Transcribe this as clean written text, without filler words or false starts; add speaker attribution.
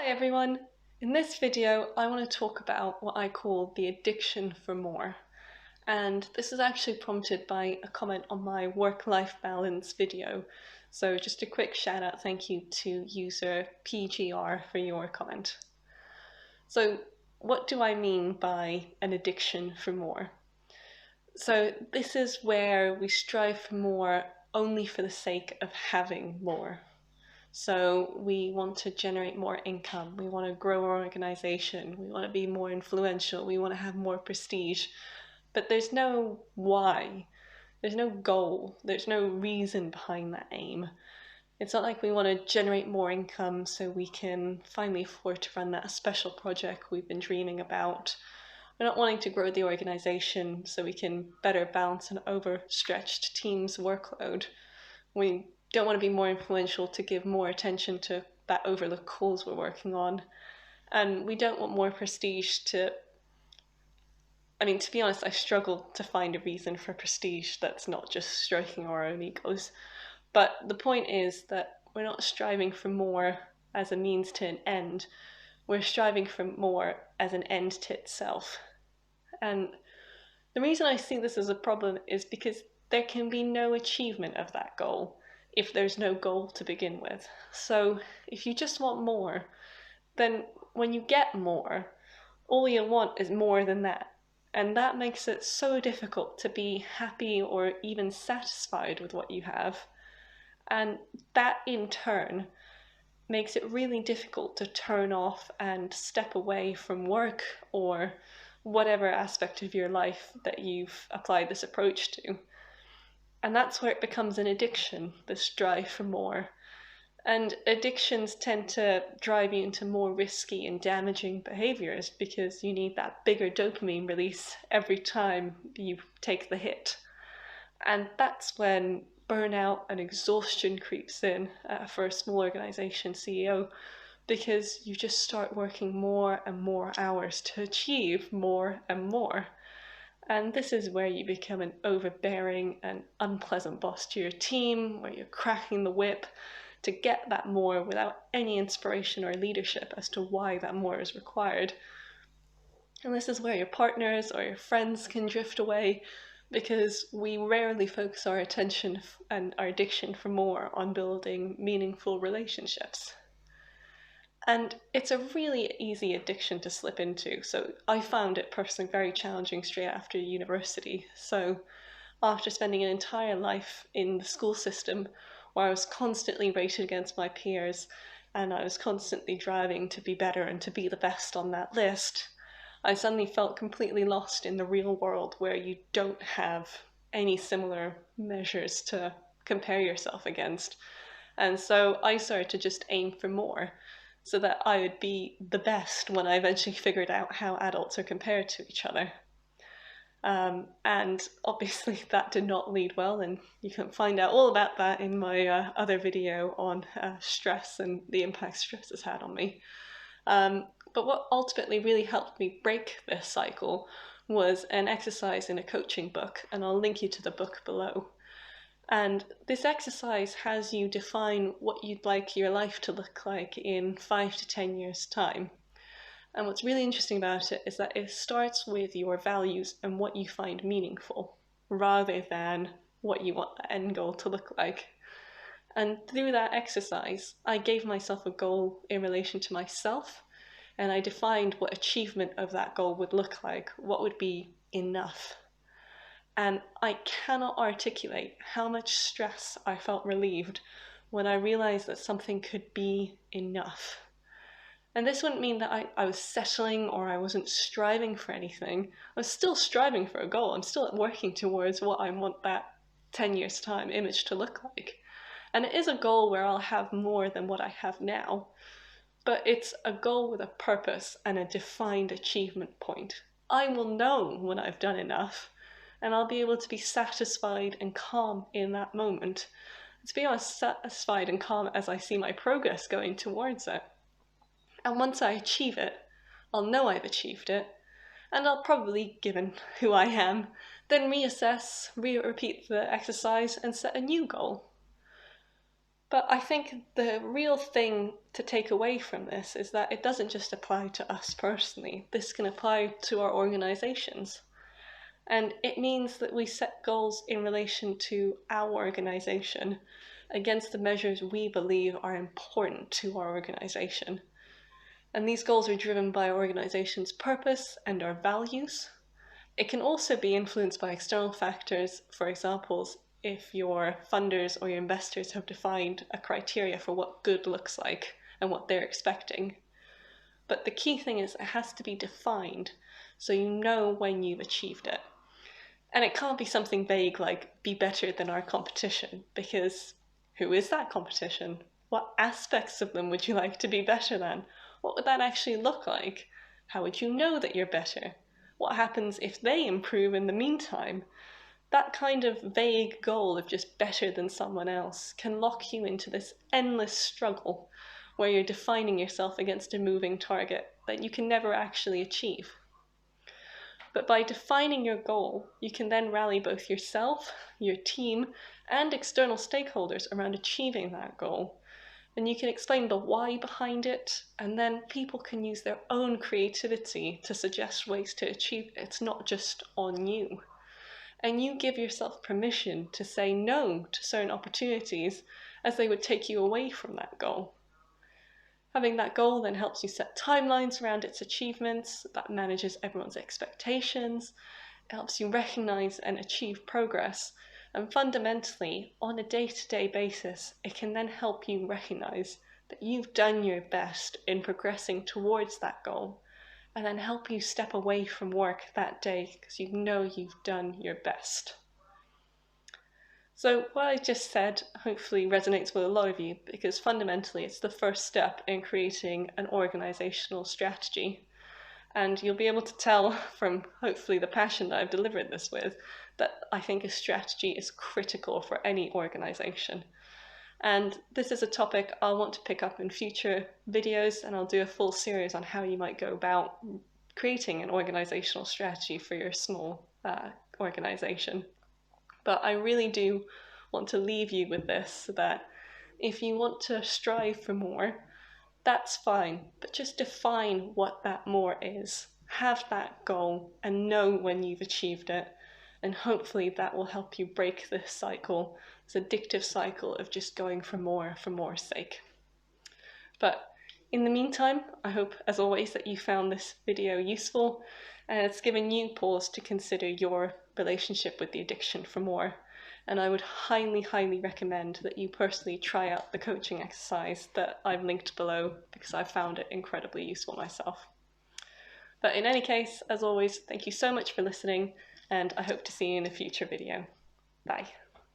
Speaker 1: everyone! In this video I want to talk about what I call the addiction for more. And this is actually prompted by a comment on my work-life balance video. So just a quick shout out thank you to user PGR for your comment. So what do I mean by an addiction for more? So this is where we strive for more only for the sake of having more. So we want to generate more income, we want to grow our organization, we want to be more influential, we want to have more prestige. But there's no why, there's no goal, there's no reason behind that aim. It's not like we want to generate more income so we can finally afford to run that special project we've been dreaming about. We're not wanting to grow the organization so we can better balance an overstretched team's workload. We don't want to be more influential to give more attention to that overlooked cause we're working on. And we don't want more prestige to be honest, I struggle to find a reason for prestige that's not just stroking our own egos. But the point is that we're not striving for more as a means to an end. We're striving for more as an end to itself. And the reason I see this as a problem is because there can be no achievement of that goal if there's no goal to begin with. So if you just want more, then when you get more, all you want is more than that. And that makes it so difficult to be happy or even satisfied with what you have. And that in turn makes it really difficult to turn off and step away from work or whatever aspect of your life that you've applied this approach to. And that's where it becomes an addiction, this drive for more. And addictions tend to drive you into more risky and damaging behaviors because you need that bigger dopamine release every time you take the hit. And that's when burnout and exhaustion creeps in for a small organization CEO, because you just start working more and more hours to achieve more and more. And this is where you become an overbearing and unpleasant boss to your team, where you're cracking the whip to get that more without any inspiration or leadership as to why that more is required. And this is where your partners or your friends can drift away, because we rarely focus our attention and our addiction for more on building meaningful relationships. And it's a really easy addiction to slip into. So I found it personally very challenging straight after university. So after spending an entire life in the school system where I was constantly rated against my peers and I was constantly driving to be better and to be the best on that list, I suddenly felt completely lost in the real world where you don't have any similar measures to compare yourself against. And so I started to just aim for more, so that I would be the best when I eventually figured out how adults are compared to each other. And obviously that did not lead well, and you can find out all about that in my other video on stress and the impact stress has had on me. But what ultimately really helped me break this cycle was an exercise in a coaching book, and I'll link you to the book below. And this exercise has you define what you'd like your life to look like in 5 to 10 years' time. And what's really interesting about it is that it starts with your values and what you find meaningful, rather than what you want the end goal to look like. And through that exercise, I gave myself a goal in relation to myself, and I defined what achievement of that goal would look like, what would be enough. And I cannot articulate how much stress I felt relieved when I realized that something could be enough. And this wouldn't mean that I was settling or I wasn't striving for anything. I was still striving for a goal. I'm still working towards what I want that 10 years time image to look like. And it is a goal where I'll have more than what I have now, but it's a goal with a purpose and a defined achievement point. I will know when I've done enough, and I'll be able to be satisfied and calm in that moment. To be honest, satisfied and calm as I see my progress going towards it. And once I achieve it, I'll know I've achieved it, and I'll probably, given who I am, then reassess, repeat the exercise and set a new goal. But I think the real thing to take away from this is that it doesn't just apply to us personally. This can apply to our organizations. And it means that we set goals in relation to our organization against the measures we believe are important to our organization. And these goals are driven by our organization's purpose and our values. It can also be influenced by external factors. For example, if your funders or your investors have defined a criteria for what good looks like and what they're expecting. But the key thing is it has to be defined so you know when you've achieved it. And it can't be something vague like be better than our competition, because who is that competition? What aspects of them would you like to be better than? What would that actually look like? How would you know that you're better? What happens if they improve in the meantime? That kind of vague goal of just better than someone else can lock you into this endless struggle where you're defining yourself against a moving target that you can never actually achieve. But by defining your goal, you can then rally both yourself, your team, and external stakeholders around achieving that goal. And you can explain the why behind it, and then people can use their own creativity to suggest ways to achieve it. It's not just on you. And you give yourself permission to say no to certain opportunities as they would take you away from that goal. Having that goal then helps you set timelines around its achievements, that manages everyone's expectations, it helps you recognize and achieve progress, and fundamentally, on a day-to-day basis, it can then help you recognize that you've done your best in progressing towards that goal, and then help you step away from work that day because you know you've done your best. So what I just said hopefully resonates with a lot of you, because fundamentally it's the first step in creating an organizational strategy. And you'll be able to tell from hopefully the passion that I've delivered this with that I think a strategy is critical for any organization. And this is a topic I'll want to pick up in future videos, and I'll do a full series on how you might go about creating an organizational strategy for your small organization. But I really do want to leave you with this, so that if you want to strive for more, that's fine, but just define what that more is. Have that goal and know when you've achieved it. And hopefully that will help you break this cycle, this addictive cycle of just going for more's sake. But in the meantime, I hope, as always, that you found this video useful and it's given you pause to consider your relationship with the addiction for more. And I would highly, highly recommend that you personally try out the coaching exercise that I've linked below, because I found it incredibly useful myself. But in any case, as always, thank you so much for listening, and I hope to see you in a future video. Bye.